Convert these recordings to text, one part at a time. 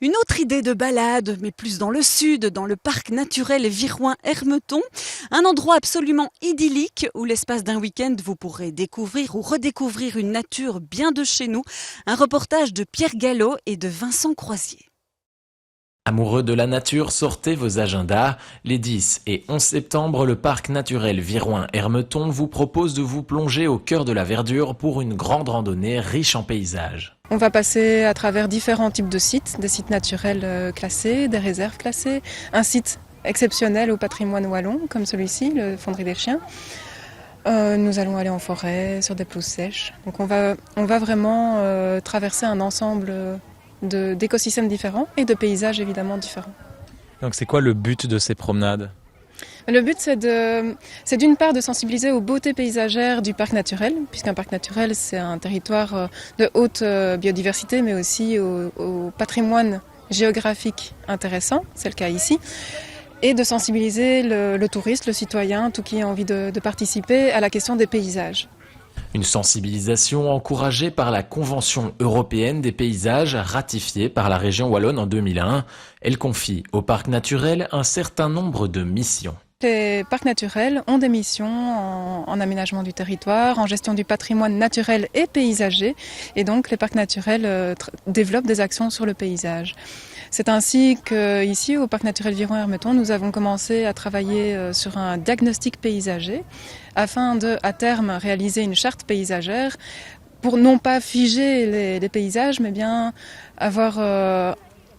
Une autre idée de balade, mais plus dans le sud, dans le parc naturel Viroin-Hermeton. Un endroit absolument idyllique où l'espace d'un week-end vous pourrez découvrir ou redécouvrir une nature bien de chez nous. Un reportage de Pierre Gallo et de Vincent Croisier. Amoureux de la nature, sortez vos agendas. Les 10 et 11 septembre, le parc naturel Viroin-Hermeton vous propose de vous plonger au cœur de la verdure pour une grande randonnée riche en paysages. On va passer à travers différents types de sites, des sites naturels classés, des réserves classées, un site exceptionnel au patrimoine wallon comme celui-ci, le Fonderie des Chiens. Nous allons aller en forêt, sur des pelouses sèches. Donc on va vraiment traverser un ensemble d'écosystèmes différents et de paysages évidemment différents. Donc c'est quoi le but de ces promenades ? Le but, c'est d'une part de sensibiliser aux beautés paysagères du parc naturel, puisqu'un parc naturel, c'est un territoire de haute biodiversité, mais aussi au patrimoine géographique intéressant, c'est le cas ici, et de sensibiliser le touriste, le citoyen, tout qui a envie de participer à la question des paysages. Une sensibilisation encouragée par la Convention européenne des paysages, ratifiée par la région wallonne en 2001. Elle confie au parc naturel un certain nombre de missions. Les parcs naturels ont des missions en aménagement du territoire, en gestion du patrimoine naturel et paysager, et donc les parcs naturels développent des actions sur le paysage. C'est ainsi qu'ici, au parc naturel Viroin-Hermeton, nous avons commencé à travailler sur un diagnostic paysager afin de, à terme, réaliser une charte paysagère pour non pas figer les paysages, mais bien avoir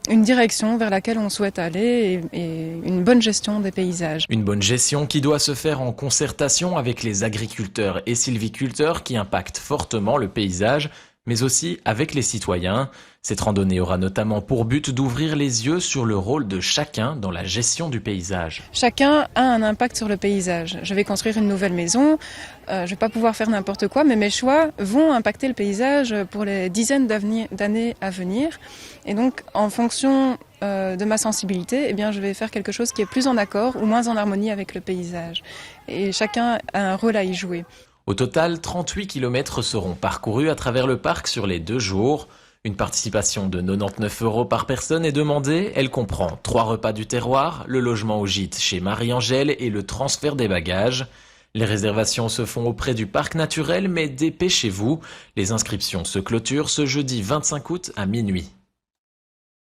une direction vers laquelle on souhaite aller et une bonne gestion des paysages. Une bonne gestion qui doit se faire en concertation avec les agriculteurs et sylviculteurs qui impactent fortement le paysage, mais aussi avec les citoyens. Cette randonnée aura notamment pour but d'ouvrir les yeux sur le rôle de chacun dans la gestion du paysage. Chacun a un impact sur le paysage. Je vais construire une nouvelle maison, je ne vais pas pouvoir faire n'importe quoi, mais mes choix vont impacter le paysage pour les dizaines d'années à venir. Et donc, en fonction de ma sensibilité, eh bien, je vais faire quelque chose qui est plus en accord ou moins en harmonie avec le paysage. Et chacun a un rôle à y jouer. Au total, 38 km seront parcourus à travers le parc sur les 2 jours. Une participation de 99 € par personne est demandée. Elle comprend 3 repas du terroir, le logement au gîte chez Marie-Angèle et le transfert des bagages. Les réservations se font auprès du parc naturel, mais dépêchez-vous. Les inscriptions se clôturent ce jeudi 25 août à minuit.